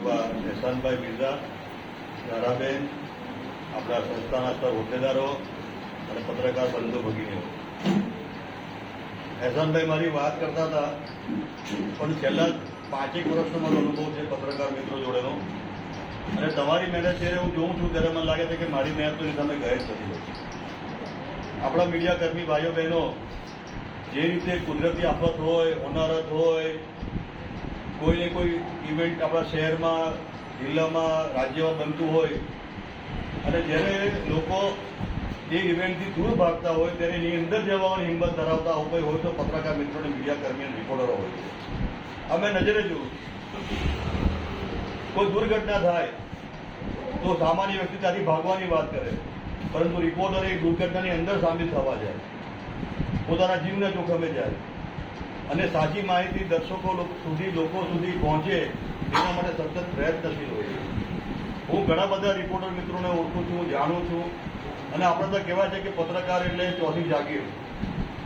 એવા એહસાનભાઈ મિર્ઝા, ધારાબેન, આપણા સંસ્થાના સર હોદ્દેદારો અને પત્રકાર બંધુ ભગીનીઓ. એહસાનભાઈ મારી વાત કરતા હતા, પણ છેલ્લા 5 વર્ષનો મારો અનુભવ છે પત્રકાર મિત્રો જોડેનો, અને તમારી મહેનત જ્યારે હું જોઉં છું ત્યારે મને લાગે છે કે મારી મહેનત તો એ તમે ગયે જ નથી. આપણા મીડિયા કર્મી ભાઈઓ બહેનો જે રીતે કુદરતી આફત હોય, હોનારત હોય, કોઈને કોઈ ઇવેન્ટ આપણા શહેરમાં, જિલ્લામાં, રાજ્યમાં બનતું હોય, અને જ્યારે લોકો એ ઇવેન્ટથી દૂર ભાગતા હોય ત્યારે એની અંદર જવાની હિંમત ધરાવતા કોઈ હોય તો પત્રકાર મિત્રોને, મીડિયા કર્મી અને રિપોર્ટરો હોય છે. અમે નજરે જોયું, કોઈ દુર્ઘટના થાય તો સામાન્ય વ્યક્તિ ત્યાંથી ભાગવાની વાત કરે, પરંતુ રિપોર્ટર એ દુર્ઘટનાની અંદર સામેલ થવા જાય, પોતાના જીવના જોખમે જાય, અને સાચી માહિતી દર્શકો સુધી, લોકો સુધી પહોંચે એના માટે સતત પ્રયત્નશીલ હોય છે. હું ઘણા બધા રિપોર્ટર મિત્રોને ઓળખું છું, જાણું છું, અને આપણે તો કહેવાય છે કે પત્રકાર એટલે ચોથી જાગીર.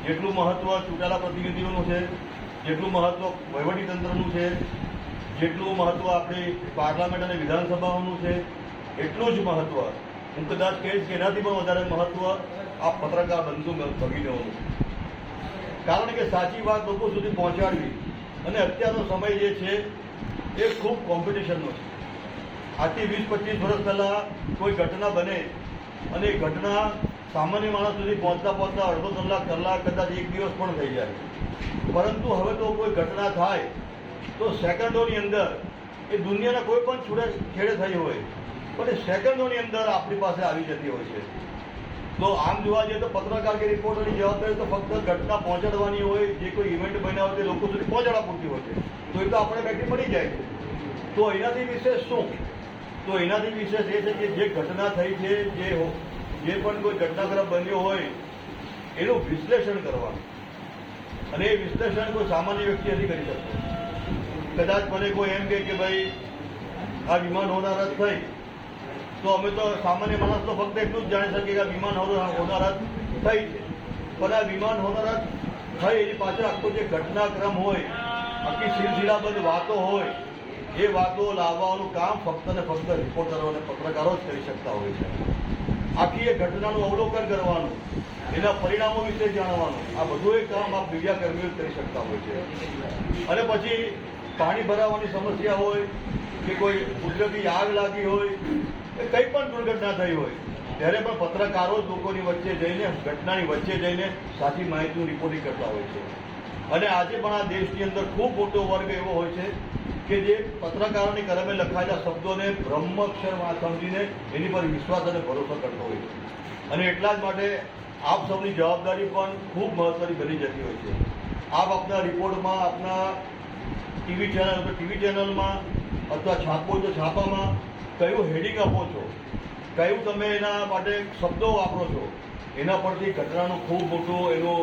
જેટલું મહત્વ ચૂંટાયેલા પ્રતિનિધિઓનું છે, જેટલું મહત્વ વહીવટીતંત્રનું છે, જેટલું મહત્વ આપણી પાર્લામેન્ટ અને વિધાનસભાઓનું છે, એટલું જ મહત્વ હું કદાચ કહીશ કે એનાથી પણ વધારે મહત્વ આ પત્રકાર બંધુ ભગીનીઓનું. કારણ કે સાચી વાત લોકો સુધી પહોંચાડવી, અને અત્યારનો સમય જે છે એ ખૂબ કોમ્પિટિશનનો છે. આજથી 20-25 વર્ષ પહેલાં કોઈ ઘટના બને અને એ ઘટના સામાન્ય માણસ સુધી પહોંચતા અડધો કલાક, કદાચ 1 દિવસ પણ થઈ જાય. પરંતુ હવે તો કોઈ ઘટના થાય તો સેકન્ડોની અંદર, એ દુનિયાના કોઈ પણ છેડે થઈ હોય, પણ એ સેકન્ડોની અંદર આપણી પાસે આવી જતી હોય છે. તો આમ જોવા જઈએ તો પત્રકાર કે રિપોર્ટરની જવાબદારી તો ફક્ત ઘટના પહોંચાડવાની હોય, જે કોઈ ઇવેન્ટ બન્યા હોય તે લોકો સુધી પહોંચાડવા પૂરતી હોય છે. તો એ તો આપણે બેઠી મળી જાય છે. તો એનાથી વિશેષ શું? તો એનાથી વિશેષ એ છે કે જે ઘટના થઈ છે, જે પણ કોઈ ઘટનાક્રમ બન્યો હોય એનું વિશ્લેષણ કરવાનું, અને એ વિશ્લેષણ કોઈ સામાન્ય વ્યક્તિ નથી કરી શકતો. કદાચ મને કોઈ એમ કે ભાઈ આ વિમાન હોનારત થઈ, તો અમે તો સામાન્ય માણસ તો ફક્ત એટલું જ જાણી શકીએ કે આ વિમાન હોનારત થઈ છે. પણ આ વિમાન હોનારત થઈ એની પાછળ આખો જે ઘટનાક્રમ હોય, આખી સિલસિલાબદ્ધ વાતો હોય, એ વાતો લાવવાનું કામ ફક્ત ને ફક્ત રિપોર્ટરો અને પત્રકારો જ કરી શકતા હોય છે. આખી એ ઘટનાનું અવલોકન કરવાનું, એના પરિણામો વિશે જાણવાનું, આ બધું એ કામ આ મીડિયા કર્મીઓ કરી શકતા હોય છે. અને પછી પાણી ભરાવાની સમસ્યા હોય કે કોઈ કુદરતી આગ લાગી હોય, કંઈ પણ દુર્ઘટના થઈ હોય, ત્યારે પણ પત્રકારો જ લોકોની વચ્ચે જઈને, ઘટનાની વચ્ચે જઈને સાચી માહિતીનું રિપોર્ટિંગ કરતા હોય છે. અને આજે પણ આ દેશની અંદર ખૂબ મોટો વર્ગ એવો હોય છે કે જે પત્રકારોની કલમે લખાયેલા શબ્દોને બ્રહ્મક્ષરમાં સમજીને એની પર વિશ્વાસ અને ભરોસો કરતો હોય છે. અને એટલા જ માટે આપ સૌની જવાબદારી પણ ખૂબ મહત્વની બની જતી હોય છે. આપ આપના રિપોર્ટમાં, આપના ટીવી ચેનલમાં, અથવા છાપો તો છાપામાં કયું હેડિંગ આપો છો, કયું તમે એના માટે શબ્દો વાપરો છો, એના પરથી ઘટનાનું ખૂબ મોટું એનું